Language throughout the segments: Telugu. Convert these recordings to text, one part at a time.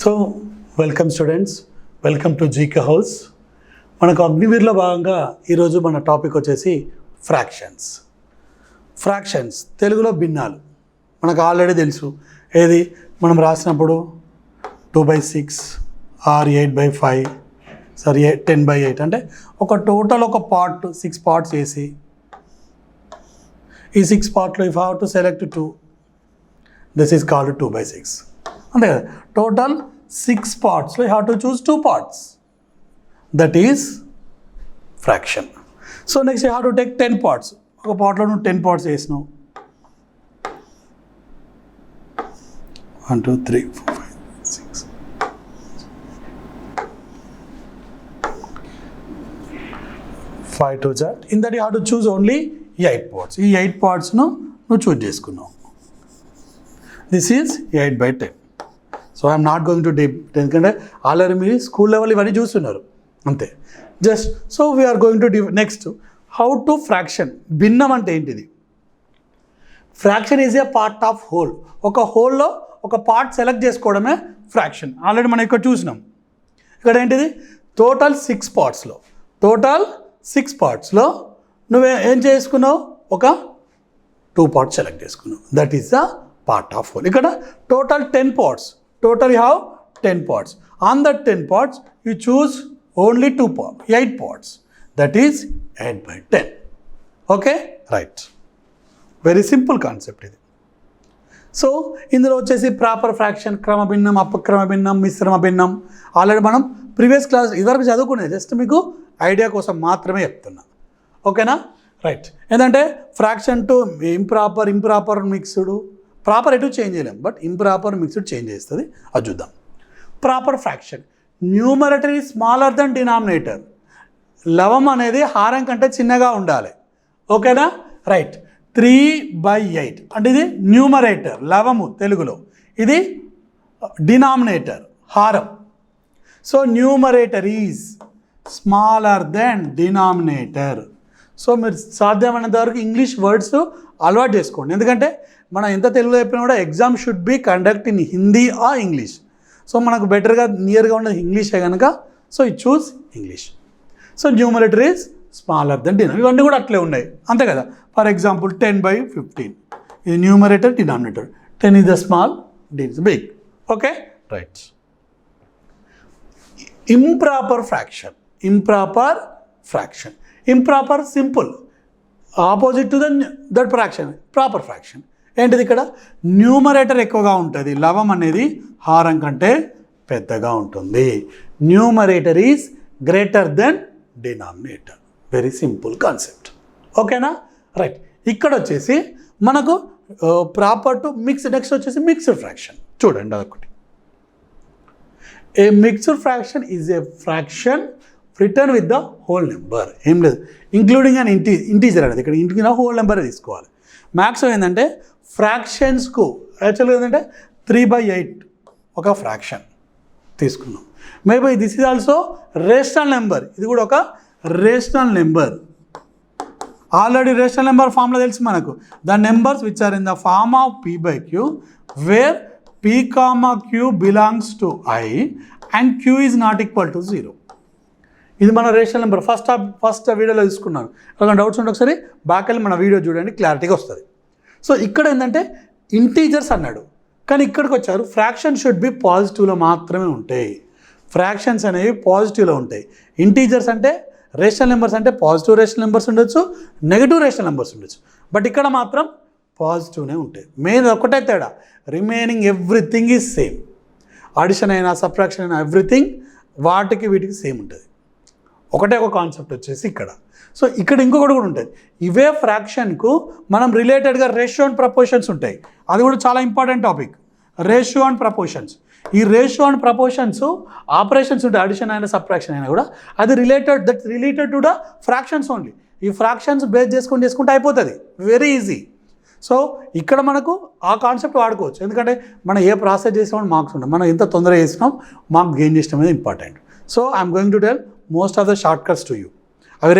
So welcome students, welcome to GK house. మనకు అగ్నివీర్లో భాగంగా ఈరోజు మన టాపిక్ వచ్చేసి ఫ్రాక్షన్స్. ఫ్రాక్షన్స్ తెలుగులో భిన్నాలు. మనకు ఆల్రెడీ తెలుసు, ఏది మనం రాసినప్పుడు 2/6 ఆర్ 8/5 సారీ 10/8 అంటే ఒక టోటల్ ఒక పార్ట్ 6 పార్ట్స్ వేసి ఈ 6 పార్ట్లో if have to select 2, this is called 2/6. అంతే కదా, టోటల్ 6 పార్ట్స్లో you have to choose 2 parts, that is fraction. So next you have to take 10 parts. ఒక పార్ట్లో నువ్వు 10 పార్ట్స్ వేసినావు, 1 2 3 4 5 6 5 2 that. In that you have to choose only 8 parts. ఈ 8 పార్ట్స్ను నువ్వు చూజ్ చేసుకున్నావు. This is 8/10. So I'm not going to deep, ఎందుకంటే ఆల్రెడీ మీరు స్కూల్ లెవెల్ ఇవన్నీ చూస్తున్నారు అంతే. Just so we're going to next how to fraction. భిన్నం అంటే ఏంటిది? Fraction is a part of whole. ఒక హోల్లో ఒక పార్ట్ సెలెక్ట్ చేసుకోవడమే ఫ్రాక్షన్. ఆల్రెడీ మనం ఇక్కడ చూసినాం. ఇక్కడ ఏంటిది, టోటల్ 6 పార్ట్స్లో నువ్వు ఏం చేసుకున్నావు, ఒక 2 పార్ట్స్ సెలెక్ట్ చేసుకున్నావు, that is the part of whole. ఇక్కడ total 10 parts, total you have 10 parts. On that 10 parts you choose only 8 parts, that is 8/10. Okay, right, very simple concept ఇది. సో ఇందులో వచ్చేసి ప్రాపర్ ఫ్రాక్షన్, క్రమ భిన్నం, అపక్రమ భిన్నం, మిశ్రమ భిన్నం ఆల్రెడీ మనం ప్రీవియస్ క్లాస్ ఇదివరకు చదువుకునేది, జస్ట్ మీకు ఐడియా కోసం మాత్రమే చెప్తున్నా. ఓకేనా, రైట్. ఏంటంటే fraction to improper mixed, proper ఎటు చేంజ్ చేయలేం, బట్ ఇంప్రాపర్ మిక్స్డ్ చేంజ్ చేస్తుంది, అది చూద్దాం. Proper fraction, numerator is smaller then denominator. లవం అనేది హారం కంటే చిన్నగా ఉండాలి. ఓకేనా, రైట్. 3/8 అంటే ఇది న్యూమరేటర్, లవము తెలుగులో, ఇది డినామినేటర్, హారం. So numerator is smaller then denominator. So మీరు సాధ్యమైనంత వరకు ఇంగ్లీష్ వర్డ్స్ అలవాటు చేసుకోండి, ఎందుకంటే మనం ఎంత తెలుగులో చెప్పినా కూడా exam should be conduct in Hindi or English. So మనకు బెటర్గా నియర్గా ఉన్నది ఇంగ్లీషే కనుక, సో ఈ choose English. So numerator is smaller then denominator, ఇవన్నీ కూడా అట్లే ఉన్నాయి అంతే కదా. ఫర్ ఎగ్జాంపుల్ 10/15 ఇది numerator, denominator. 10 is the small, D is big. Okay, right. Improper fraction, improper simple, opposite to that fraction, proper fraction. ఏంటిది, ఇక్కడ న్యూమరేటర్ ఎక్కువగా ఉంటుంది, లవం అనేది హారం కంటే పెద్దగా ఉంటుంది. Numerator is greater than denominator, very simple concept. ఓకేనా, రైట్. ఇక్కడ వచ్చేసి మనకు ప్రాపర్ టు మిక్స్. నెక్స్ట్ వచ్చేసి మిక్స్డ్ ఫ్రాక్షన్. చూడండి అదొకటి. ఏ mixed fraction is A fraction return with the whole number. ఏం లేదు, ఇంక్లూడింగ్ అండ్ ఇంటీజర్ అనేది, ఇక్కడ ఇంటికి హోల్ నెంబర్ తీసుకోవాలి. మ్యాక్సిమం ఏంటంటే ఫ్రాక్షన్స్కు యాక్చువల్గా ఏంటంటే 3/8 ఒక ఫ్రాక్షన్ తీసుకున్నాం. Maybe this is also rational number, ఇది కూడా ఒక rational number. Already rational number ఫామ్లో తెలుసు మనకు, the numbers which are in the form of P/Q where P, Q belongs to I and Q is not equal to 0. ఇది మన రేషనల్ నెంబర్. ఫస్ట్ వీడియోలో తీసుకున్నాను. అలాగే డౌట్స్ ఉంటే ఒకసారి బ్యాక్ వెళ్ళి మన వీడియో చూడండి, క్లారిటీగా వస్తుంది. సో ఇక్కడ ఏంటంటే ఇంటీజర్స్ అన్నాడు, కానీ ఇక్కడికి వచ్చారు ఫ్రాక్షన్ షుడ్ బి పాజిటివ్లో మాత్రమే ఉంటాయి. ఫ్రాక్షన్స్ అనేవి పాజిటివ్లో ఉంటాయి. ఇంటీజర్స్ అంటే రేషనల్ నెంబర్స్ అంటే పాజిటివ్ రేషనల్ నెంబర్స్ ఉండొచ్చు, నెగిటివ్ రేషనల్ నెంబర్స్ ఉండొచ్చు, బట్ ఇక్కడ మాత్రం పాజిటివ్నే ఉంటాయి. మెయిన్ ఒకటే తేడా, remaining everything is same. Addition అయినా సబ్ట్రాక్షన్ అయినా ఎవ్రీథింగ్ వాటికి వీటికి సేమ్ ఉంటుంది. ఒకటే ఒక కాన్సెప్ట్ వచ్చేసి ఇక్కడ. సో ఇక్కడ ఇంకొకటి కూడా ఉంటుంది. ఇవే ఫ్రాక్షన్కు మనం రిలేటెడ్గా రేషియో అండ్ ప్రపోర్షన్స్ ఉంటాయి. అది కూడా చాలా important topic, ratio and proportions. ఈ రేషియో అండ్ ప్రపోర్షన్స్ ఆపరేషన్స్ ఉంటాయి, అడిషన్ అయినా సబ్ట్రాక్షన్ అయినా కూడా అది related to the fractions only. ఈ ఫ్రాక్షన్స్ బేస్ చేసుకుంటే అయిపోతుంది, వెరీ ఈజీ. సో ఇక్కడ మనకు ఆ కాన్సెప్ట్ వాడుకోవచ్చు, ఎందుకంటే మనం ఏ ప్రాసెస్ చేసినామో మార్క్స్ ఉంటాయి. మనం ఎంత తొందరగా చేసినాం, మార్క్స్ గెయిన్ చేసినాం అనేది important. So I'm going to tell most of the short cuts to you. అవి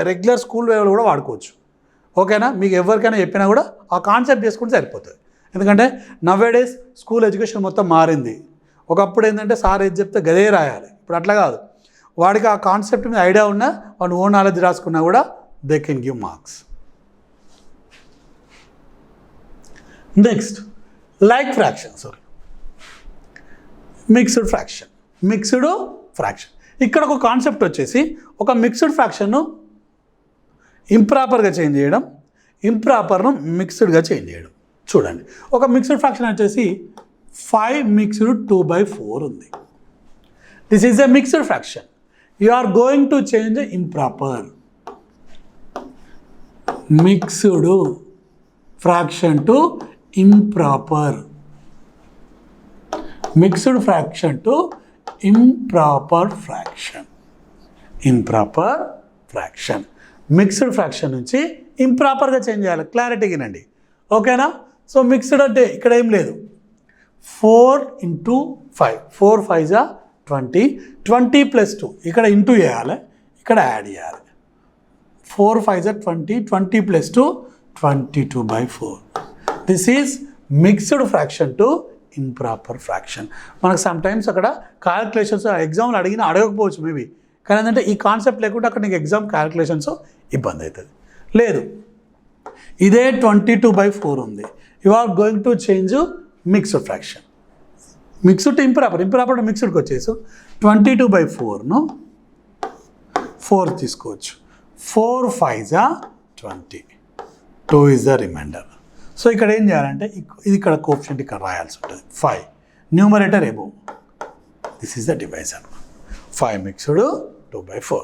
రెగ్యులర్ స్కూల్ వేలో కూడా వాడుకోవచ్చు. ఓకేనా, మీకు ఎవరికైనా చెప్పినా కూడా ఆ కాన్సెప్ట్ చేసుకుంటే సరిపోతుంది. ఎందుకంటే నవ్ డేస్ స్కూల్ ఎడ్యుకేషన్ మొత్తం మారింది. ఒకప్పుడు ఏంటంటే సార్ ఏది చెప్తే గదే రాయాలి, ఇప్పుడు అట్లా కాదు. వాడికి ఆ కాన్సెప్ట్ మీద ఐడియా ఉన్నా వాడు ఓన్ నాలెడ్జ్ రాసుకున్నా కూడా they can give marks. Next like fraction, sorry mixed fraction. Mixed fraction ఇక్కడ ఒక కాన్సెప్ట్ వచ్చేసి ఒక మిక్స్డ్ ఫ్రాక్షన్ను ఇంప్రాపర్గా చేంజ్ చేయడం, ఇంప్రాపర్ను మిక్స్డ్గా చేంజ్ చేయడం. చూడండి, ఒక మిక్స్డ్ ఫ్రాక్షన్ వచ్చేసి 5 మిక్స్డ్ 2/4 ఉంది. This is a mixed fraction. You are going to change improper mixed fraction to improper, mixed fraction to improper fraction. Improper fraction mixed fraction నుంచి ఇంప్రాపర్గా చేంజ్ చేయాలి. క్లారిటీగానండి, ఓకేనా? సో మిక్స్డ్ అంటే ఇక్కడ ఏం లేదు, 4 × 5, 4 × 5 = 20, 20 + 2 ఇక్కడ ఇంటూ చేయాలి, ఇక్కడ యాడ్ చేయాలి. 4 × 5 = 20, 20 + 2 22/4. This is mixed fraction to improper fraction. మనకు సమ్టైమ్స్ అక్కడ క్యాలిక్యులేషన్స్ ఎగ్జామ్లో అడగకపోవచ్చు మేబీ, కానీ ఏంటంటే ఈ కాన్సెప్ట్ లేకుండా అక్కడ నీకు ఎగ్జామ్ క్యాలిక్యులేషన్స్ ఇబ్బంది అవుతుంది. లేదు, ఇదే 22/4 ఉంది, you are going to change mixed fraction. Mixed to improper, improper మిక్స్డ్కి వచ్చేసి 22/4ను 4 తీసుకోవచ్చు. 4 × 5 = 20, 2 ఈజ్ ద రిమైండర్. సో ఇక్కడ ఏం చేయాలంటే ఇది ఇక్కడ కోఎఫిషియంట్ ఇక్కడ రాయాల్సి ఉంటుంది. 5 numerator above, this is the divisor. 5 mixed 2/4.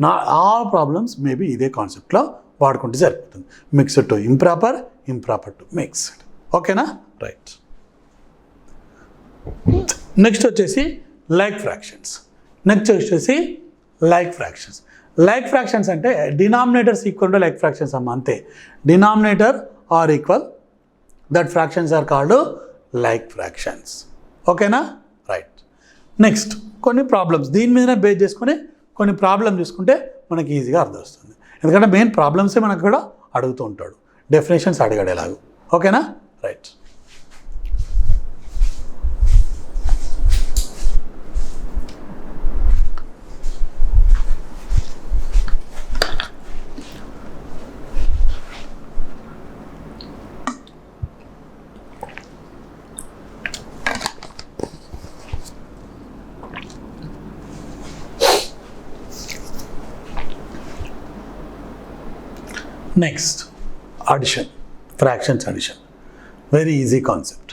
నా ఆల్ ప్రాబ్లమ్స్ మేబీ ఇదే కాన్సెప్ట్లో వాడుకుంటే సరిపోతుంది. Mixed to improper, improper to mixed. ఓకేనా? రైట్. నెక్స్ట్ వచ్చేసి లైక్ ఫ్రాక్షన్స్. నెక్స్ట్ వచ్చేసి లైక్ ఫ్రాక్షన్స్. లైక్ ఫ్రాక్షన్స్ అంటే denominators equal to like fractions అమ్మ, అంతే. Denominator are equal, that fractions are called like fractions. ఓకేనా? రైట్. నెక్స్ట్ కొన్ని ప్రాబ్లమ్స్ దీని మీదనే బేస్ చేసుకొని కొన్ని ప్రాబ్లమ్ చూసుకుంటే మనకి ఈజీగా అర్థం వస్తుంది. ఎందుకంటే మెయిన్ ప్రాబ్లమ్సే మనకు కూడా అడుగుతూ ఉంటాడు, డెఫినేషన్స్ అడిగాడేలాగా. ఓకేనా? Right. Next addition, fractions addition. Very easy concept,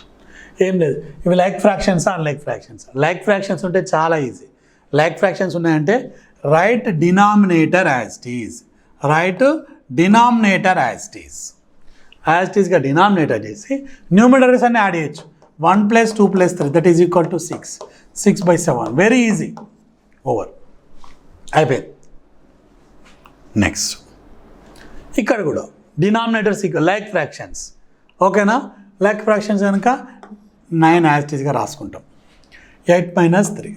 ఏం లేదు. ఇవి like fractions, unlike fractions. Like fractions ఉంటే చాలా ఈజీ. లైక్ ఫ్రాక్షన్స్ ఉన్నాయంటే right denominator as it is, right denominator as it is, as it ఈజ్గా డినామినేటర్ చేసి న్యూమినేటర్స్ అన్ని యాడ్ చేయొచ్చు. 1 + 2 + 3 that is equal to 6, 6/7. Very easy, over, అయిపోయింది. నెక్స్ట్ ఇక్కడ కూడా డినామినేటర్స్ ఈక్వల్ లైక్ ఫ్రాక్షన్స్. ఓకేనా? లైక్ ఫ్రాక్షన్స్ కనుక 9 యాజ్ ఇట్ ఈజ్గా రాసుకుంటాం. 8 - 3,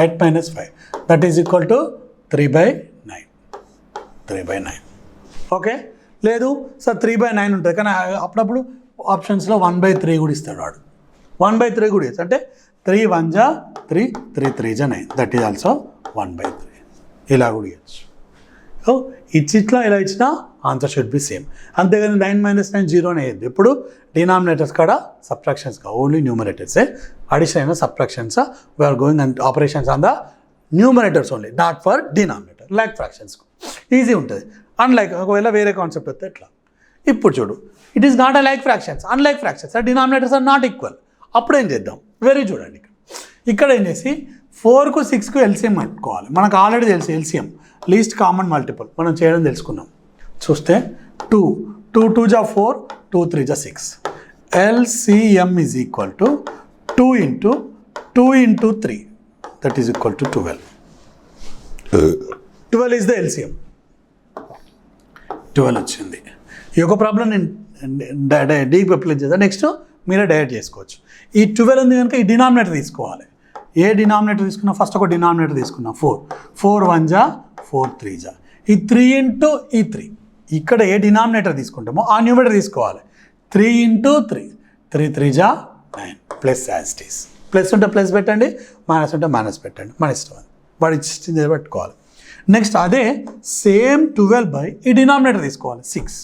8 - 5 that is equal to 3/9, 3/9. Okay, లేదు సార్ 3/9 ఉంటుంది, కానీ అప్పుడప్పుడు ఆప్షన్స్లో 1/3 కూడా ఇస్తాడు వాడు. 1/3 కూడా ఇస్తాడు, అంటే 3 × 1 = 3, 3 × 3 = 9 దట్ ఈజ్ ఆల్సో 1/3. ఇలా కూడా ఇవ్వచ్చు. సో ఇట్లా ఇలా ఇచ్చినా ఆన్సర్ షుడ్ బి సేమ్. అంతేగాని 9 - 9 0 అయ్యేది. ఇప్పుడు డినామినేటర్స్ కాడ సబ్ట్రాక్షన్స్ కా, ఓన్లీ న్యూమరేటర్సే. అడిషన్ అయినా subtractions we are going and operations on the numerators only, not for denominator. Like ఫ్రాక్షన్స్కు ఈజీ ఉంటుంది. అన్లైక్ ఒకవేళ వేరే కాన్సెప్ట్ వస్తే ఎట్లా. ఇప్పుడు చూడు, it is not a like fractions, unlike fractions. Denominators are not equal. అప్పుడు ఏం చేద్దాం, వెరీ చూడండి ఇక్కడ ఏం చేసి 4కు 6కు ఎల్సిఎం కట్టుకోవాలి. మనకు ఆల్రెడీ తెలుసు ఎల్సిఎం, లీస్ట్ కామన్ మల్టిపుల్ మనం చేయడం తెలుసుకున్నాం. చూస్తే 2 2 × 2 = 4, 2 × 3 = 6. LCM is equal to 2 × 2 × 3 that is equal to 12. 12 is the LCM. 12 వచ్చింది. ఈ యొక్క ప్రాబ్లం నేను డీప్ అప్లై చేద్దాం. నెక్స్ట్ మీరే డైరెక్ట్ చేసుకోవచ్చు. ఈ 12 ఉంది కనుక ఈ డినామినేటర్ తీసుకోవాలి. ఏ డినామినేటర్ తీసుకున్నా, ఫస్ట్ ఒక డినామినేటర్ తీసుకున్నా 4, 4 × 1 = 4, 3 = ఈ 3 × ఈ 3. ఇక్కడ ఏ డినామినేటర్ తీసుకుంటామో ఆ న్యూమరేటర్ తీసుకోవాలి. 3 × 3, 3 × 3 = 9 plus as it is. Plus ఉంటే ప్లస్ పెట్టండి, మైనస్ ఉంటే మైనస్ పెట్టండి, మన ఇష్టం అది, వాడు ఇచ్చింది పెట్టుకోవాలి. నెక్స్ట్ అదే సేమ్ 12 ఈ డినామినేటర్ తీసుకోవాలి 6.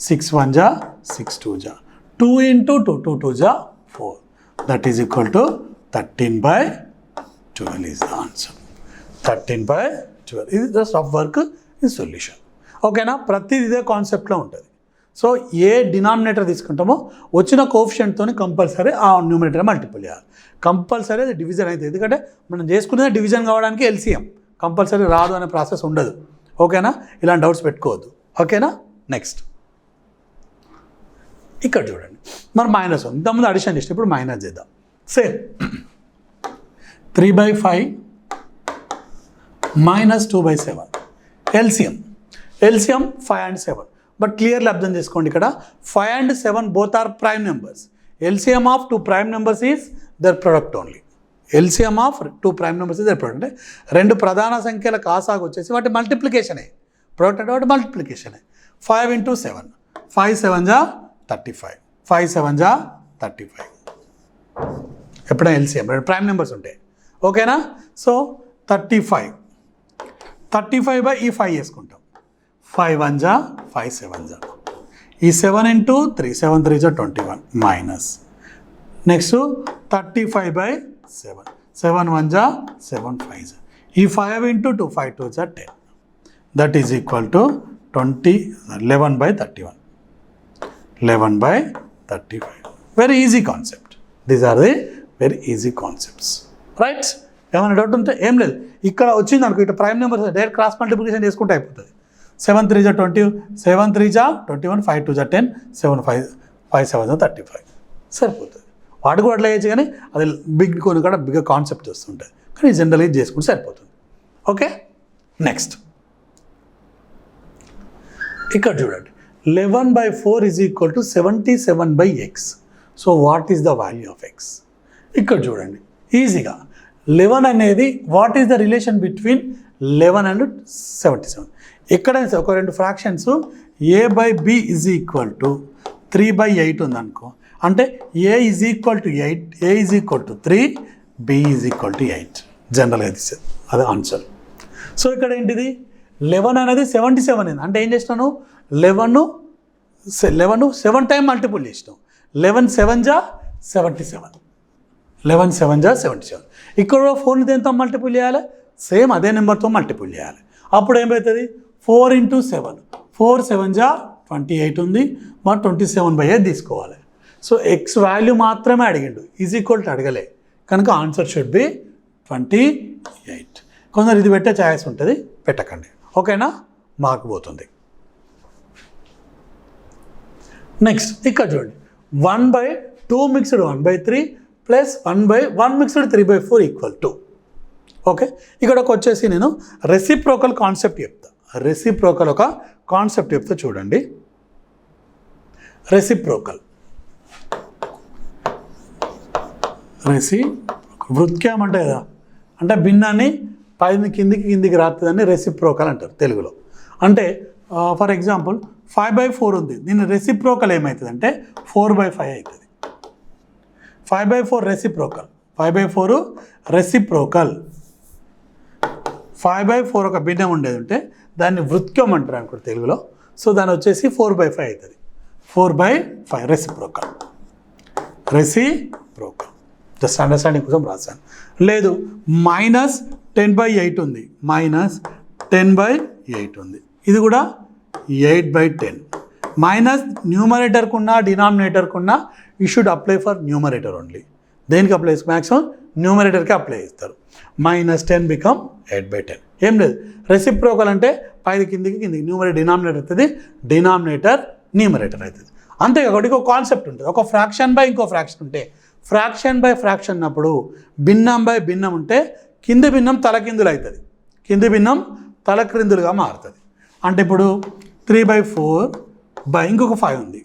6 1 జా 6 2 జా 2 into 2 2 2 జా 4, that is equal to 13/12 is the answer. 13/12 ఇది జస్ట్ ఆఫ్ వర్క్ ఇది సొల్యూషన్. ఓకేనా, ప్రతిది ఇదే కాన్సెప్ట్లో ఉంటుంది. సో ఏ డినామినేటర్ తీసుకుంటామో వచ్చిన కోఎఫిషియంట్తో కంపల్సరీ ఆ న్యూమరేటర్ మల్టిపుల్ చేయాలి. కంపల్సరీ అది డివిజన్ అవుతుంది, ఎందుకంటే మనం చేసుకునేది డివిజన్ కావడానికి ఎల్సిఎం, కంపల్సరీ రాదు అనే ప్రాసెస్ ఉండదు. ఓకేనా, ఇలాంటి డౌట్స్ పెట్టుకోవద్దు. ఓకేనా, నెక్స్ట్ ఇక్కడ చూడండి, మరి మైనస్ ఉంది, ఇంతకుముందు అడిషన్ చేస్తే ఇప్పుడు మైనస్ చేద్దాం. Same 3/5 minus 2/7 LCM 5 and 7. But clearly అర్థం చేసుకోండి, ఇక్కడ 5 and 7 both are prime numbers. LCM of 2 prime numbers is their product only. LCM of 2 prime numbers is their product. అంటే రెండు ప్రధాన సంఖ్యల కాసాగు వచ్చేసి వాటి మల్టిప్లికేషనే, ప్రొడక్ట్ అంటే వాటి మల్టిప్లికేషనే. 5 into 7 5 7 జా 35, 5 7 జా 35. ఎప్పుడైనా ఎల్సిఎం రెండు ప్రైమ్ నెంబర్స్ ఉంటాయి. ఓకేనా, సో 35 ఈ 5 వేసుకుంటాం. 5 1 జా 5 7 జా, ఈ 7 into 3 7 3 జా 21 మైనస్. నెక్స్ట్ 35/7 7 1 జా 7 5 జా, ఈ 5 into 2 5 2 జా 10, that is equal to 11/31. 11/35. Very easy concept. These are the very easy concepts, right? ఏమైనా డౌట్ ఉంటే ఏం లేదు, ఇక్కడ వచ్చింది అనుకో, ఇటు prime numbers direct cross multiplication చేసుకుంటే అయిపోతుంది. 7 3 జా 20, 7 3 జా 21, 5 2 జా 10, 7 5 7 జా 35 సరిపోతుంది. వాడు కూడా అట్లా చేయొచ్చు, కానీ అది బిగ్ కొన్ని కూడా బిగ్ కాన్సెప్ట్ వస్తుంటుంది, కానీ జనరల్ ఇది చేసుకుంటే సరిపోతుంది. ఓకే, నెక్స్ట్ ఇక్కడ చూడండి, 11/4 is equal to 77/x. So what is the value of X? ఇక్కడ చూడండి ఈజీగా 11 అనేది what is the relation between 11 and 77? ఎక్కడైనా ఒక రెండు fractions a/b is equal to 3/8 ఉందనుకో, అంటే a is equal to 8, a is equal to 3, b is equal to 8. జనరల్గా తీసేది అదే ఆన్సర్. సో ఇక్కడ ఏంటిది 11 అనేది 77 అయింది, అంటే ఏం చేసినాను 11 7 టైం మల్టిపుల్ చేసినాం. 11 7 జా 77, 11 7 జా 77. ఇక్కడ 4ని దేంతో మల్టిపుల్ చేయాలి, సేమ్ అదే నెంబర్తో మల్టిపుల్ చేయాలి. అప్పుడు ఏమవుతుంది 4 into 7 4 7 జా 28 ఉంది, మరి 27/8 తీసుకోవాలి. సో ఎక్స్ వాల్యూ మాత్రమే అడిగిండు, ఈజ్ ఈక్వల్ టు అడగలే, కనుక ఆన్సర్ షుడ్ బి 28. కొందరు ఇది పెట్టే ఛాయిస్ ఉంటుంది, పెట్టకండి. ఓకేనా, మార్క్ పోతుంది. నెక్స్ట్ ఇక్కడ చూడండి, 1/2 mixed 1/3 plus 1/1 mixed 3/4 equal to. Okay, ఇక్కడకి వచ్చేసి నేను రెసిప్రోకల్ కాన్సెప్ట్ చెప్తా. రెసిప్రోకల్ ఒక కాన్సెప్ట్ చెప్తా చూడండి. రెసిప్రోకల్ వృత్క్యం అంటే కదా, అంటే భిన్నాన్ని పైన కిందికి రాస్తుందని రెసిప్రోకల్ అంటారు తెలుగులో. అంటే ఫర్ ఎగ్జాంపుల్ 5/4 ఉంది, దీని రెసిప్రోకల్ ఏమవుతుంది అంటే 4/5 అవుతుంది. 5/4 రెసిప్రోకల్, 5/4 రెసిప్రోకల్. 5/4 ఒక భిన్నం ఉండేది ఉంటే దాన్ని వృత్క్యం అంటారు అనుకోండి తెలుగులో. సో దాని వచ్చేసి 4/5 అవుతుంది. 4/5 రెసిప్రోకల్. జస్ట్ అండర్స్టాండింగ్ కోసం రాశాను. లేదు -10/8 ఉంది, -10/8 ఉంది, ఇది కూడా 8/10. మైనస్ న్యూమరేటర్కున్న డినామినేటర్కున్న you should apply for numerator only. దేనికి అప్లై చేసి మ్యాక్సిమం న్యూమరేటర్కి అప్లై చేస్తారు. -10 బికమ్ 8/10. ఏం లేదు, రెసిప్రోకల్ అంటే పైది కిందికి న్యూమరేటర్ డినామినేటర్ అవుతుంది, డినామినేటర్ న్యూమరేటర్ అవుతుంది. అంతే కాబట్టి ఒక కాన్సెప్ట్ ఉంటుంది. ఒక ఫ్రాక్షన్ బై ఇంకో ఫ్రాక్షన్ ఉంటే, ఫ్రాక్షన్ బై ఫ్రాక్షన్ అన్నప్పుడు భిన్నం బై భిన్నం ఉంటే కింది భిన్నం తలకిందులు అవుతుంది, కింది భిన్నం తలక్రిందులుగా మారుతుంది. అంటే ఇప్పుడు 3/4 బై ఇంకొక 5 ఉంది,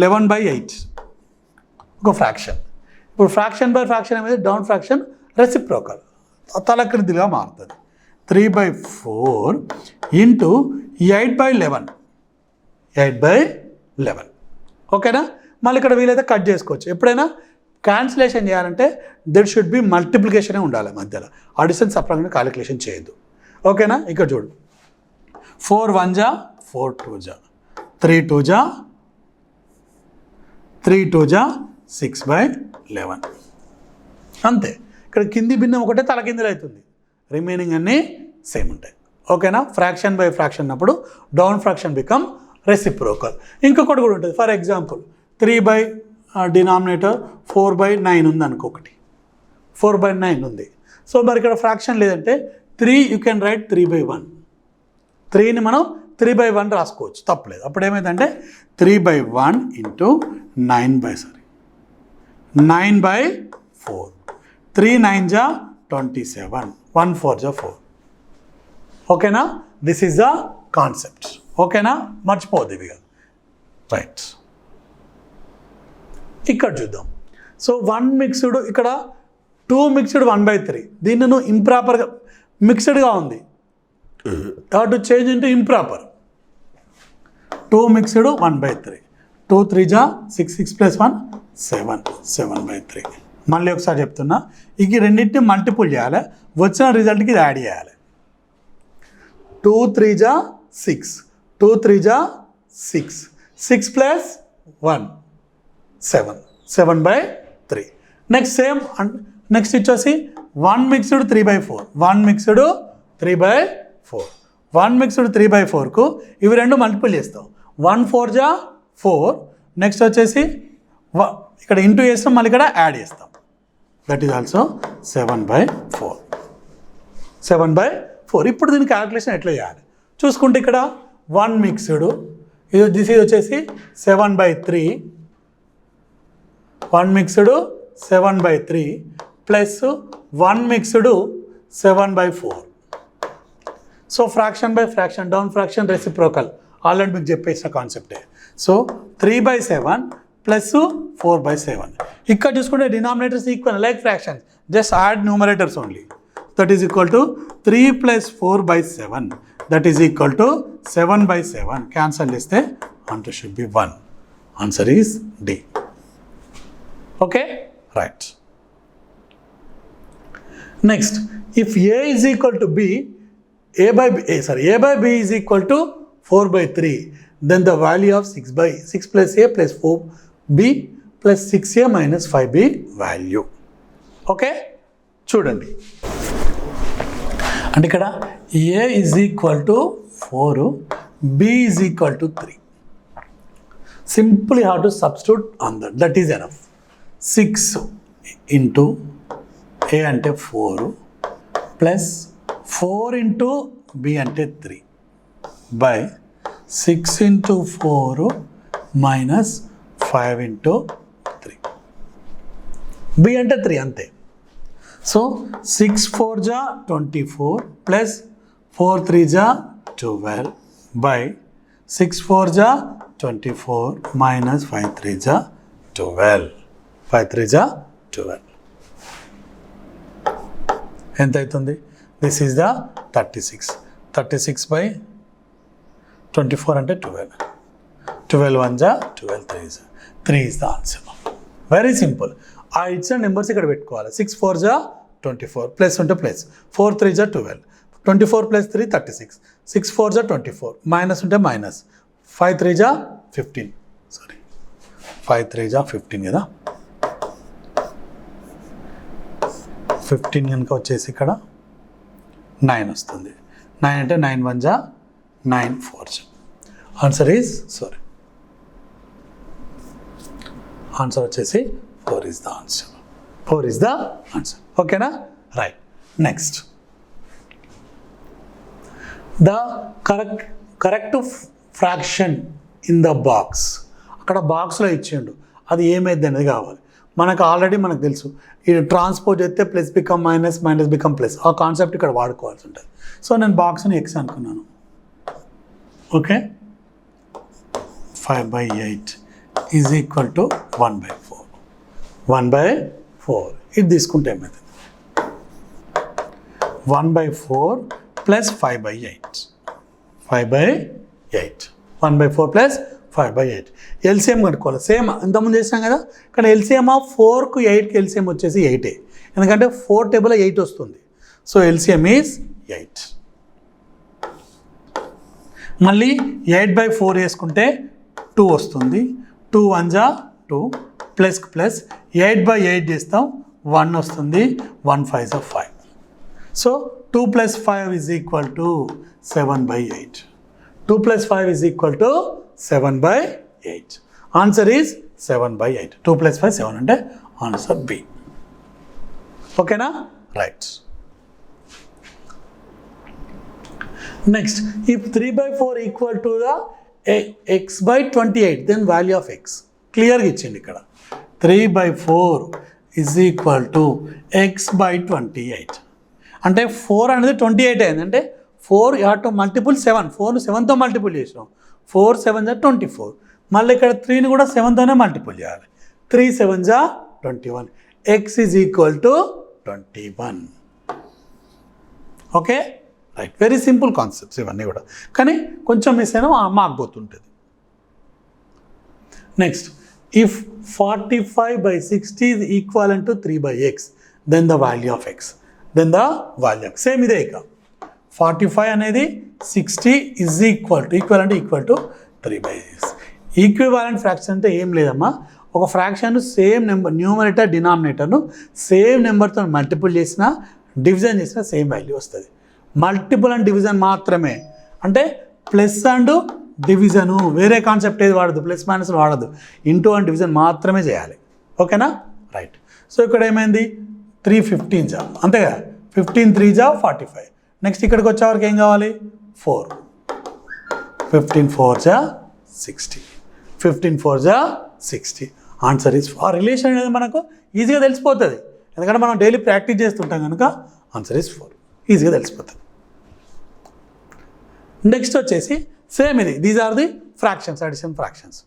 11/8 ఒక ఫ్రాక్షన్. ఇప్పుడు ఫ్రాక్షన్ బై ఫ్రాక్షన్ అనేది డౌన్ ఫ్రాక్షన్ రెసిప్రోకల్, తలక్రిందులుగా మారుతుంది. 3/4 ఇంటూ 8/11, 8/11. ఓకేనా, మళ్ళీ ఇక్కడ వీలైతే కట్ చేసుకోవచ్చు. ఎప్పుడైనా క్యాన్సిలేషన్ చేయాలంటే దెర్ షుడ్ బి మల్టిప్లికేషనే ఉండాలి మధ్యలో, అడిషన్ సబ్ట్రాక్షన్ క్యాలిక్యులేషన్ చేయొద్దు. ఓకేనా? ఇక్కడ చూడు, 4 1 జా 4 2 జా 3 2 జా 6/11 అంతే. ఇక్కడ కింది భిన్నం ఒకటే తల కిందులు అవుతుంది, రిమైనింగ్ అన్నీ సేమ్ ఉంటాయి. ఓకేనా? ఫ్రాక్షన్ బై ఫ్రాక్షన్ అన్నప్పుడు డౌన్ ఫ్రాక్షన్ బికమ్ రెసిప్రోకల్. ఇంకొకటి కూడా ఉంటుంది. ఫర్ ఎగ్జాంపుల్ 3 డినామినేటర్ 4/9 ఉంది అనుకో, ఒకటి 4/9 ఉంది. సో మరి ఇక్కడ ఫ్రాక్షన్ లేదంటే 3 యూ కెన్ రైట్ 3/1. 3ని మనం 3/1 రాసుకోవచ్చు, తప్పలేదు. అప్పుడు ఏమైందంటే 3/1 ఇంటూ 9/4. 3 9 జా 27, 1 4 జా 4. ఓకేనా? This is the concept. ఓకేనా? మర్చిపోద్ది ఇవి. రైట్, ఇక్కడ చూద్దాం. సో 1 మిక్స్డ్, ఇక్కడ 2 మిక్స్డ్ 1/3. దీన్ని నువ్వు ఇంప్రాపర్గా మిక్స్డ్గా ఉంది, to change into improper. 2 mixed 1/3. 2 3 జా 6, 6 + 1 7, 7/3. మళ్ళీ ఒకసారి చెప్తున్నా, ఇక రెండింటిని మల్టిపుల్ చేయాలి, వచ్చిన రిజల్ట్కి ఇది యాడ్ చేయాలి. 2 3 జా 6, 2 3 జా 6, 6 + 1 7, 7/3. నెక్స్ట్ సేమ్, నెక్స్ట్ వచ్చేసి 1 మిక్స్డ్ 3/4. 1 మిక్స్డ్ 3/4. 1 మిక్స్డ్ 3/4కు ఇవి రెండు మల్టిపుల్ చేస్తాం. 1 4 జా 4. నెక్స్ట్ వచ్చేసి ఇక్కడ ఇంటూ చేస్తాం, మళ్ళీ ఇక్కడ యాడ్ చేస్తాం. That is also 7/4. 7/4. ఇప్పుడు దీని క్యాలిక్యులేషన్ ఎట్లా చేయాలి చూసుకుంటే, ఇక్కడ 1 మిక్స్డ్, ఇది వచ్చేసి 7/3. 1 mixed 7/3 plus 1 mixed 7/4. So fraction by fraction, down fraction reciprocal, already మీకు చెప్పేసిన కాన్సెప్టే. So 3/7 plus 4/7. ఇక్కడ చూసుకుంటే denominators equal like fractions, just add numerators only. That is equal to 3 + 4/7. That is equal to 7/7. Cancel చేస్తే answer should be 1. Answer is D. Okay, right. Next, if A is equal to B, A by B is equal to 4/3, then the value of 6 + A + 4B + 6A - 5B value. Okay, చూడండి. అంటే ఇక్కడ A is equal to 4, B is equal to 3. Simply have to substitute on that. That is enough. 6 into A అంటే 4 ప్లస్ 4 into B అంటే 3 by 6 into 4 minus 5 into 3. B అంటే 3 అంతే. సో 6 4 జా 24 ప్లస్ 4 3 జా 12 by 6 4 జా 24 minus 5 3 జా 12. 5 3 జా 12. ఎంత అవుతుంది? This is the 36. 36/24 అంటే 12. 12 1 జా 12 3 జా 3 is the answer. Very simple. ఆ ఇచ్చిన నెంబర్స్ ఇక్కడ పెట్టుకోవాలి. 6 4 జా 24, ప్లస్ ఉంటే ప్లస్, 4 3 జా 12, 24 + 3 36, 6 4 జా 24, మైనస్ ఉంటే మైనస్, 5 3 జా 15, 5 3 జా 15 కదా. 15 కనుక వచ్చేసి ఇక్కడ 9 వస్తుంది. 9 అంటే 9 1 జా 9 4 జా. ఆన్సర్ వచ్చేసి 4 is the answer. 4 is the answer. ఓకేనా, right. Next, the correct fraction in the box. అక్కడ బాక్స్లో ఇచ్చిండు, అది ఏమైంది అనేది కావాలి మనకు. ఆల్రెడీ మనకు తెలుసు, ఇది ట్రాన్స్పోజ్ చేస్తే plus become minus, minus become plus. ఆ కాన్సెప్ట్ ఇక్కడ వాడుకోవాల్సి ఉంటుంది. సో నేను బాక్స్ని ఎక్స్ అనుకున్నాను. Okay, 5/8 is equal to 1/4. 1/4 ఇది తీసుకుంటే ఏమవుతుంది? 1/4 ప్లస్ 5/8. 5/8. 1/4 ప్లస్ 5/8. ఎల్సిఎం కనుక్కోవాలి. సేమ్ ఇంతకుముందు చేసినాం కదా, కానీ ఎల్సిఎం ఆఫ్ 4కు 8కి ఎల్సిఎం వచ్చేసి 8. ఎందుకంటే 4 టేబుల్ 8 వస్తుంది. So LCM is 8. మళ్ళీ 8/4 వేసుకుంటే 2 వస్తుంది. 2 1 జా 2 ప్లస్ 8/8 చేస్తాం 1 వస్తుంది. 1 5 జా 5. So 2 + 5 is equal to 7/8. 2 + 5 is equal to 7/8. Answer is 7/8. 2 + 5 7 అంటే ఆన్సర్ B. ఓకేనా? Right. Next, if 3/4 equal to the x/28, then value of x. క్లియర్గా ఇచ్చింది ఇక్కడ. 3/4 is equal to x/28. అంటే 4 అనేది 28 అయింది. అంటే 4 యూ హ్యావ్ టు మల్టిపుల్ 7. 4ను 7తో మల్టిపుల్ చేసినాం. 4 7 జా 24. మళ్ళీ ఇక్కడ 3ని కూడా 7తోనే మల్టిపుల్ చేయాలి. 3 7 జా 21. x is equal to 21. Okay, right. Very simple concepts ఇవన్నీ కూడా, కానీ కొంచెం మిస్ అయినా మాకపోతుంటుంది. Next, if 45/60 is equal to 3/x, then the value of x. Then the value of same ఇదే. ఇక 45 అనేది 60 is equal to 3/x. Equivalent fraction అంటే ఏం లేదమ్మా, ఒక ఫ్రాక్షన్ సేమ్ నెంబర్, న్యూమరేటర్ డినామినేటర్ను సేమ్ నెంబర్తో మల్టిపుల్ చేసినా డివిజన్ చేసినా సేమ్ వాల్యూ వస్తుంది. మల్టిపుల్ అండ్ డివిజన్ మాత్రమే. అంటే ప్లస్ అండ్ డివిజను, వేరే కాన్సెప్ట్ ఏది వాడదు, ప్లస్ మైనస్ వాడదు. ఇంటూ అండ్ డివిజన్ మాత్రమే చేయాలి. ఓకేనా? రైట్. సో ఇక్కడ ఏమైంది, 3 15 జా, అంతే కదా. 15 3 జా 45. నెక్స్ట్ ఇక్కడికి వచ్చేవరకు ఏం కావాలి, 4. 15 4 జా 60. 15 4 జా 60. Answer is. ఆ రిలేషన్ అనేది మనకు ఈజీగా తెలిసిపోతుంది, ఎందుకంటే మనం డైలీ ప్రాక్టీస్ చేస్తుంటాం కనుక. Answer is 4. ఈజీగా తెలిసిపోతుంది. నెక్స్ట్ వచ్చేసి సేమ్ ఇది, these are the fractions, addition fractions.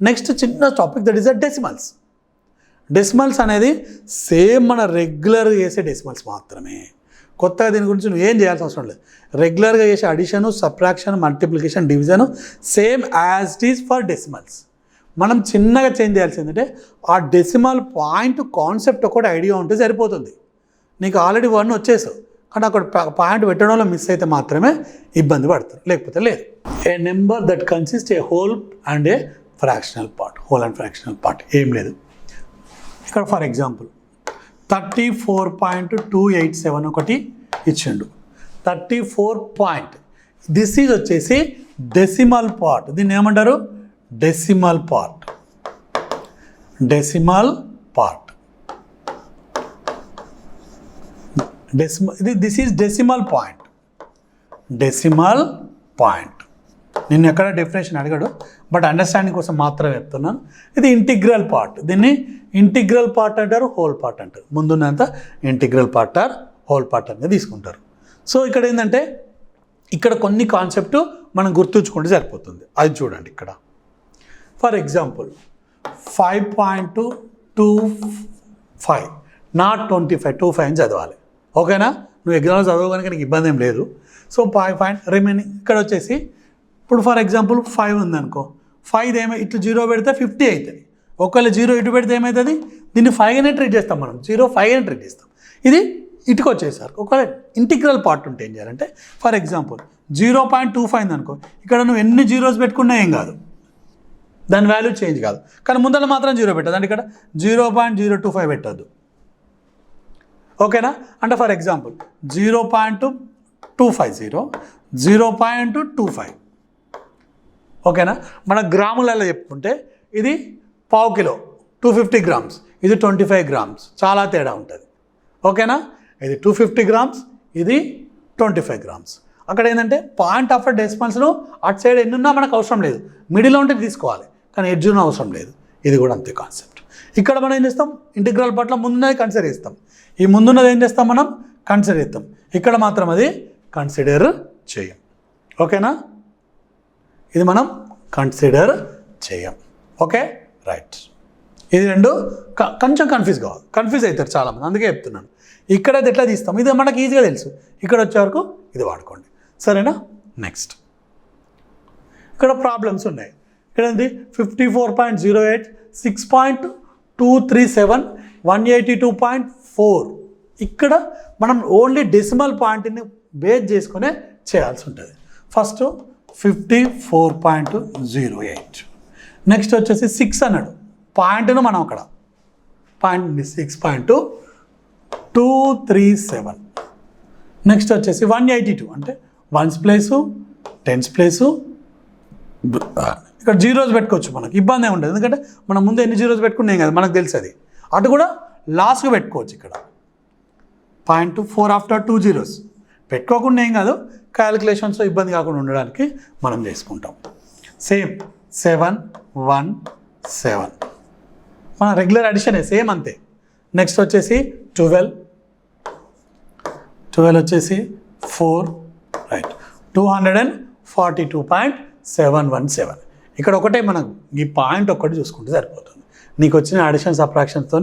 Next చిన్న topic, that is the decimals. Decimals అనేది సేమ్ మన రెగ్యులర్గా చేసే డెసిమల్స్ మాత్రమే. కొత్తగా దీని గురించి నువ్వు ఏం చేయాల్సిన అవసరం లేదు. రెగ్యులర్గా చేసే addition, subtraction, multiplication, division same as it is for decimals. మనం చిన్నగా చేంజ్ చేయాల్సింది ఏంటంటే ఆ డెసిమల్ పాయింట్ కాన్సెప్ట్ ఒకటి ఐడియా ఉంటే సరిపోతుంది. నీకు ఆల్రెడీ 1 వచ్చేసావు, కానీ అక్కడ పాయింట్ పెట్టడంలో మిస్ అయితే మాత్రమే ఇబ్బంది పడతారు, లేకపోతే లేదు. A number that consist a whole and a fractional part. Whole and fractional part ఏం లేదు ఇక్కడ. ఫర్ ఎగ్జాంపుల్ 34.287 ఒకటి ఇచ్చిండు. 34. దిస్ ఈజ్ వచ్చేసి డెసిమల్ పార్ట్. దీన్ని ఏమంటారు, decimal part. Decimal part. This is decimal point. Decimal point. నిన్ను ఎక్కడ డెఫినేషన్ అడిగాడు, బట్ అండర్స్టాండింగ్ కోసం మాత్రమే చెప్తున్నాను. ఇది ఇంటిగ్రల్ పార్ట్. దీన్ని ఇంటిగ్రల్ పార్ట్ అంటారు, హోల్ పార్ట్ అంటారు. ముందున్నంత integral part or whole part అనేది తీసుకుంటారు. సో ఇక్కడ ఏంటంటే ఇక్కడ కొన్ని కాన్సెప్ట్ మనం గుర్తుంచుకుంటే సరిపోతుంది. అది చూడండి ఇక్కడ. ఫర్ ఎగ్జాంపుల్ 5.25 నాట్ 25, 25 అని చదవాలి. ఓకేనా? నువ్వు ఎగ్జామ్లో చదవగానే నీకు ఇబ్బంది ఏం లేదు. సో 5 రిమైనింగ్ ఇక్కడ వచ్చేసి ఇప్పుడు ఫర్ ఎగ్జాంపుల్ 5 ఉందనుకో, 5 ఇట్లా 0 పెడితే 50 అవుతుంది. ఒకవేళ 0 ఇటు పెడితే ఏమవుతుంది, దీన్ని 5గానే ట్రీట్ చేస్తాం మనం. 0 5గానే ట్రీట్ చేస్తాం. ఇది ఇటుకు వచ్చేసారు. ఒకవేళ ఇంటిగ్రల్ పార్ట్ ఉంటే ఏం చేయాలంటే, ఫర్ ఎగ్జాంపుల్ 0.25 అనుకో, ఇక్కడ నువ్వు ఎన్ని జీరోస్ పెట్టుకున్నా ఏం కాదు, దాని వాల్యూ చేంజ్ కాదు. కానీ ముందర మాత్రం 0 పెట్టదు. అంటే ఇక్కడ 0.025 పెట్టద్దు. ఓకేనా? అంటే ఫర్ ఎగ్జాంపుల్ 0.250, 0.25. ఓకేనా? మన గ్రాములలో చెప్పుకుంటే ఇది పావు కిలో 250 grams, ఇది 25 grams, చాలా తేడా ఉంటుంది. ఓకేనా? ఇది 250 grams, ఇది 25 grams. అక్కడ ఏంటంటే పాయింట్ ఆఫ్ డెసిమల్స్లో అటు సైడ్ ఎన్ని ఉన్నా మనకు అవసరం లేదు, మిడిల్లో ఉంటే తీసుకోవాలి, కానీ ఎడ్జ్ ఉన్న అవసరం లేదు. ఇది కూడా అంతే కాన్సెప్ట్. ఇక్కడ మనం ఏం చేస్తాం, ఇంటిగ్రల్ పార్ట్లో ముందున్నది కన్సిడర్ చేస్తాం, ఈ ముందున్నది ఏం చేస్తాం మనం కన్సిడర్ చేస్తాం. ఇక్కడ మాత్రం అది కన్సిడర్ చేయం. ఓకేనా? ఇది మనం కన్సిడర్ చేయం. Okay, right. ఇది రెండు కొంచెం కన్ఫ్యూజ్ అవుతారు చాలామంది, అందుకే చెప్తున్నాను. ఇక్కడ ఎట్లా తీస్తాం, ఇది మనకు ఈజీగా తెలుసు. ఇక్కడ వచ్చే వరకు ఇది వాడుకోండి, సరేనా? నెక్స్ట్ ఇక్కడ ప్రాబ్లమ్స్ ఉన్నాయి. ఇక్కడ ఏంది 54.08, 6.237, 182.4. ఇక్కడ మనం ఓన్లీ డెసిమల్ పాయింట్ని బేస్ చేసుకునే చేయాల్సి ఉంటుంది. ఫస్ట్ 54.08, నెక్స్ట్ వచ్చేసి 6 అన్నాడు పాయింట్ను మనం అక్కడ 6.237, నెక్స్ట్ వచ్చేసి 182 అంటే 1s ప్లేసు 10s ప్లేసు. ఇక్కడ జీరోస్ పెట్టుకోవచ్చు, మనకి ఇబ్బంది ఏమి ఉండదు ఎందుకంటే మనం ముందు ఎన్ని జీరోస్ పెట్టుకున్నాం కదా మనకు తెలుసు అది. అటు కూడా లాస్ట్గా పెట్టుకోవచ్చు. ఇక్కడ 0.4 ఆఫ్టర్ 2 zeros పెట్టుకోకుండా ఏం కాదు, క్యాలిక్యులేషన్స్లో ఇబ్బంది కాకుండా ఉండడానికి మనం చేసుకుంటాం. సేమ్ 717 మన రెగ్యులర్ అడిషనే సేమ్ అంతే. నెక్స్ట్ వచ్చేసి 12 వచ్చేసి 4 రైట్ 242.717. ఇక్కడ ఒకటే మనకు ఈ పాయింట్ ఒక్కటి చూసుకుంటే సరిపోతుంది. నీకు వచ్చిన అడిషన్ సబ్ట్రాక్షన్స్తో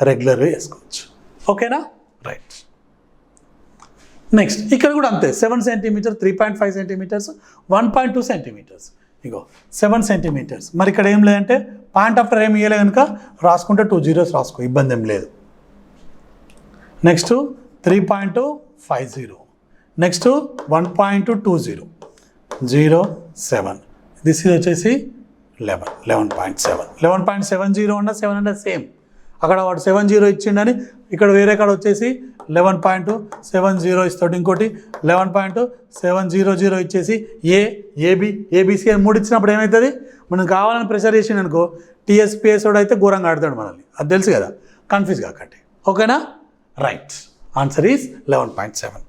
రెగ్యులర్గా చేసుకోవచ్చు. ఓకేనా రైట్. నెక్స్ట్ ఇక్కడ కూడా అంతే 7 సెంటీమీటర్, 3.5 సెంటీమీటర్స్, 1.2 సెంటీమీటర్స్. ఇగో 7 సెంటీమీటర్స్. మరి ఇక్కడ ఏం లేదంటే పాయింట్ ఆఫ్టర్ ఏం ఇయ్యలే కనుక రాసుకుంటే 2 zeros రాసుకో, ఇబ్బంది ఏం లేదు. Next 3.50, next 1.20, 07. దిస్ ఇది వచ్చేసి 11.7. 11.70 అన్న 7 అన్న సేమ్. అక్కడ వాడు 70 ఇచ్చిండని ఇక్కడ వేరే కాడ వచ్చేసి 11.70 ఇస్తాడు. ఇంకోటి 11.700 ఇచ్చేసి ఏబిసి అని 3 ఇచ్చినప్పుడు ఏమవుతుంది, మనం కావాలని ప్రెషర్ చేసిండు అనుకో టీఎస్పీఎస్ వాడు అయితే ఘోరంగా ఆడతాడు మనల్ని. అది తెలుసు కదా, కన్ఫ్యూజ్ కాకండి. ఓకేనా right. Answer is 11.7.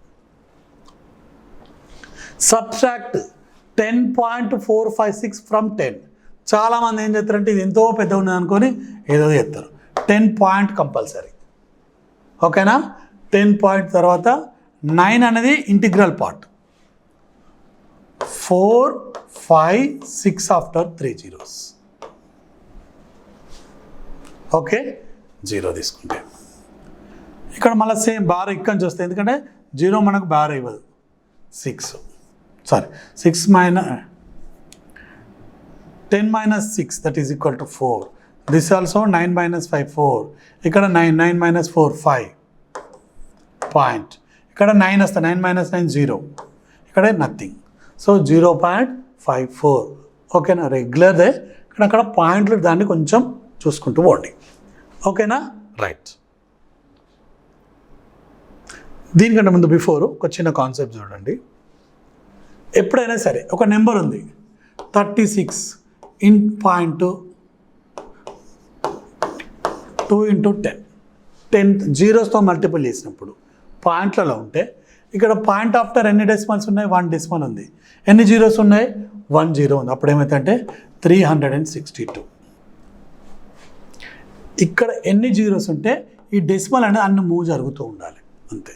Subtract 10.456 from 10. చాలామంది ఏం చేస్తారంటే ఇది ఎంతో పెద్ద ఉన్నది అనుకొని ఏదో చేస్తారు. 10 పాయింట్ కంపల్సరీ. ఓకేనా 10 పాయింట్ తర్వాత 9 అనేది integral part. 4, 5, 6 after 3 zeros. Okay 0 తీసుకుంటే ఇక్కడ మళ్ళీ సేమ్ బార్ ఇక్కడ నుంచి వస్తాయి ఎందుకంటే 0 మనకు బార్ ఇవ్వదు. 6 minus 10 minus 6 that is equal to 4. This also 9 minus 5 4. ఇక్కడ 9 minus 4 5 పాయింట్. ఇక్కడ 9 వస్తా 9 minus 9 0. ఇక్కడ నథింగ్. సో 0.54. ఓకేనా రెగ్యులర్దే. అక్కడ పాయింట్లు దాన్ని కొంచెం చూసుకుంటూ పోండి. ఓకేనా రైట్. దీనికంటే ముందు బిఫోర్ ఒక చిన్న కాన్సెప్ట్ చూడండి. ఎప్పుడైనా సరే ఒక నెంబర్ ఉంది 36 ఇన్ పాయింట్ 2 into 10 జీరోస్తో మల్టిపుల్ చేసినప్పుడు పాయింట్లలో ఉంటే ఇక్కడ పాయింట్ ఆఫ్టర్ ఎన్ని డెసిమల్స్ ఉన్నాయి, 1 decimal ఉంది. ఎన్ని జీరోస్ ఉన్నాయి, 1 0 ఉంది. అప్పుడు ఏమవుతుందంటే 362. ఇక్కడ ఎన్ని జీరోస్ ఉంటే ఈ డెసిమల్ అనేది అన్ని మూవ్ జరుగుతూ ఉండాలి అంతే.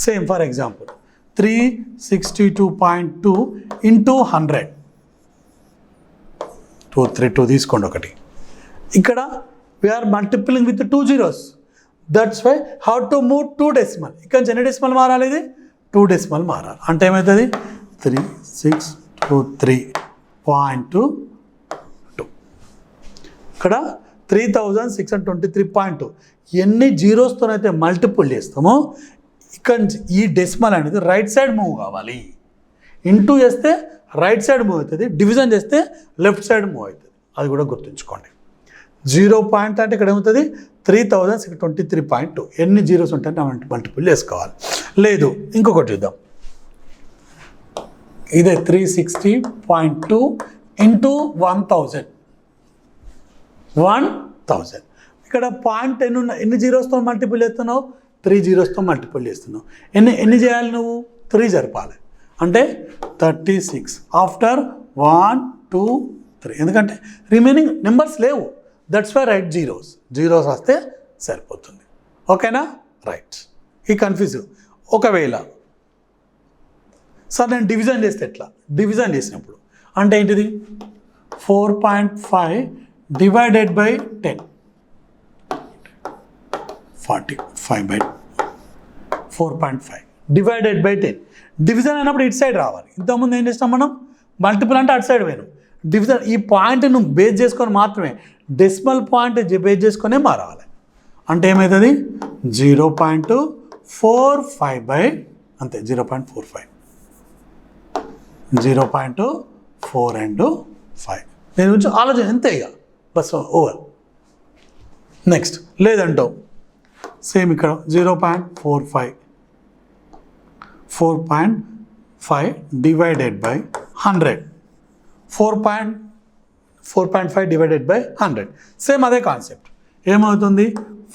సేమ్ ఫర్ ఎగ్జాంపుల్ 362.2 into 100 232 తీసుకోండి ఒకటి. ఇక్కడ we are multiplying with 2 zeros. That's why how to move 2 decimal. ఇక్కడ ఎన్ని డెసిమల్ మారాలి, ఇది 2 decimal మారాలి. అంటే ఏమవుతుంది 3623.2. ఇక్కడ 3623.2 ఎన్ని జీరోస్తోనైతే మల్టిపుల్ చేస్తామో ఇక్కడ ఈ డెసిమల్ అనేది రైట్ సైడ్ మూవ్ కావాలి. ఇంటూ చేస్తే రైట్ సైడ్ మూవ్ అవుతుంది, డివిజన్ చేస్తే లెఫ్ట్ సైడ్ మూవ్ అవుతుంది. అది కూడా గుర్తుంచుకోండి. 0 పాయింట్ అంటే ఇక్కడ ఏమవుతుంది 3623.2. ఎన్ని జీరోస్ ఉంటాయంటే మల్టిపుల్ చేసుకోవాలి. లేదు ఇంకొకటి చూద్దాం. ఇదే 360.2 into 1000. ఇక్కడ పాయింట్ ఎన్ని జీరోస్తో మల్టిపుల్ చేస్తున్నావు, 3 zeros మల్టిపుల్ చేస్తున్నావు. ఎన్ని చేయాలి నువ్వు, 3 జరపాలి. అంటే 36 ఆఫ్టర్ 1 2 3. ఎందుకంటే రిమైనింగ్ నెంబర్స్ లేవు. దట్స్ వై రైట్ జీరోస్ వస్తే సరిపోతుంది. ఓకేనా రైట్. ఈ కన్ఫ్యూజ్. ఒకవేళ సార్ నేను డివిజన్ చేస్తే ఎట్లా, డివిజన్ చేసినప్పుడు అంటే ఏంటిది 4.5 divided by 10 45/4.5 divided by 10. Division అయినప్పుడు ఇటు సైడ్ రావాలి. ఇంతకుముందు ఏం చేస్తాం మనం, మల్టిపుల్ అంటే అటు సైడ్ పోయినాం. డివిజన్ ఈ పాయింట్ను బేస్ చేసుకొని మాత్రమే డెసిమల్ పాయింట్ బేస్ చేసుకునే మారాలి. అంటే ఏమవుతుంది 0.45 బై అంతే 0.45 0.4 and 5 దీని గురించి ఆలోచన అంతే ఇక బస్ ఓవర్. నెక్స్ట్ లేదంటావు సేమ్ ఇక్కడ 4.5 divided by 100 4.5 divided by 100 same అదే కాన్సెప్ట్. ఏమవుతుంది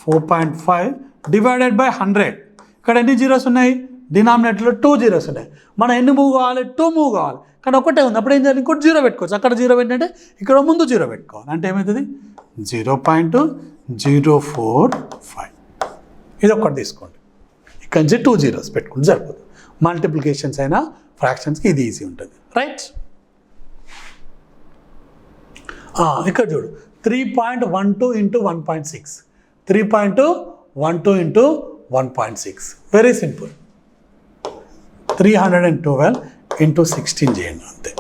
4.5 డివైడెడ్ బై 100. ఇక్కడ ఎన్ని జీరోస్ ఉన్నాయి, డినామినేటర్లో 2 జీరోస్ ఉన్నాయి. మనం ఎన్ని మూవ్ కావాలి, 2 మూవ్ కావాలి, కానీ ఒకటే ఉంది. అప్పుడు ఏం చేయాలి, ఇంకోటి జీరో పెట్టుకోవచ్చు. అక్కడ జీరో పెట్టినట్టే ఇక్కడ ముందు జీరో పెట్టుకోవాలి. అంటే ఏమవుతుంది 0.045. ఇది ఒక్కటి తీసుకోండి. ఇక్కడ నుంచి 2 జీరోస్ పెట్టుకుంటే సరిపోతుంది. మల్టిప్లికేషన్స్ అయినా ఫ్రాక్షన్స్కి ఇది ఈజీ ఉంటుంది. రైట్, ఇక్కడ చూడు 3.12 into 1.6 3.12 into 1.6 very simple. 312 into 16 చేయండి అంతే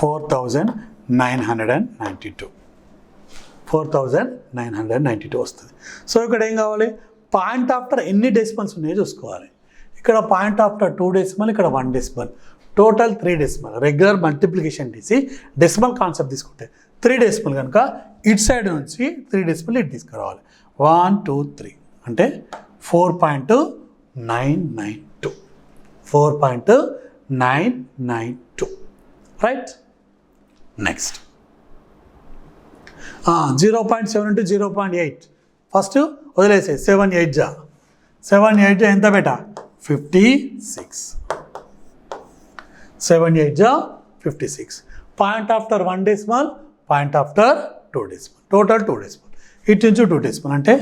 4,992 వస్తుంది. సో ఇక్కడ ఏం కావాలి, పాయింట్ ఆఫ్టర్ ఎన్ని డెసిమల్స్ ఉన్నాయో చూసుకోవాలి. ఇక్కడ పాయింట్ ఆఫ్టర్ 2 డెసిమల్, ఇక్కడ 1 decimal, total 3 decimal. Regular multiplication తీసి డెసిమల్ కాన్సెప్ట్ తీసుకుంటే 3 డెసిమల్ కనుక ఇటు సైడ్ నుంచి 3 డెసిమల్ ఇటు తీసుకురావాలి. 1 2 3 అంటే 4.992 4.992 రైట్. నెక్స్ట్ 0.7 ఇంటూ 0.8 ఫస్ట్ వదిలేసే 7 8 జా ఎంత బేటా 56 7 8 జా 56. Point after 1 decimal, point after 2 decimal, total 2 decimal, ఇటు నుంచి 2 డెసిమల్ అంటే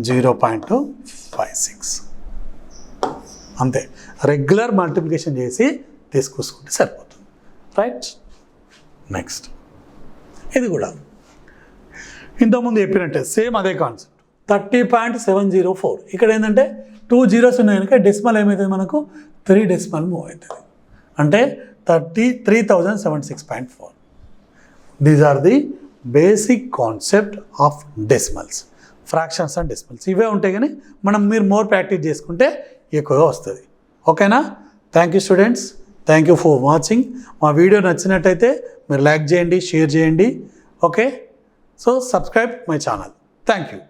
0.56 అంతే. రెగ్యులర్ మల్టిప్లికేషన్ చేసి తీసుకొసుకుంటే సరిపోతుంది. రైట్. నెక్స్ట్ ఇది కూడా ఇంతకుముందు చెప్పినట్టే సేమ్ అదే కాన్సెప్ట్ 30.704. ఇక్కడ ఏంటంటే 2 జీరోస్ ఉన్నాయి కనుక డెసిమల్ ఏమవుతుంది మనకు 3 డెసిమల్ మూవ్ అవుతుంది అంటే 33,076.4. These are the basic concept of decimals, fractions and decimals. ఇవే ఉంటాయి కానీ మీరు మోర్ ప్రాక్టీస్ చేసుకుంటే ఎక్కువగా వస్తుంది. ఓకేనా? Thank you students, thank you for watching. మా వీడియో నచ్చినట్టయితే మీరు లైక్ చేయండి, షేర్ చేయండి. Okay, so subscribe my channel. Thank you.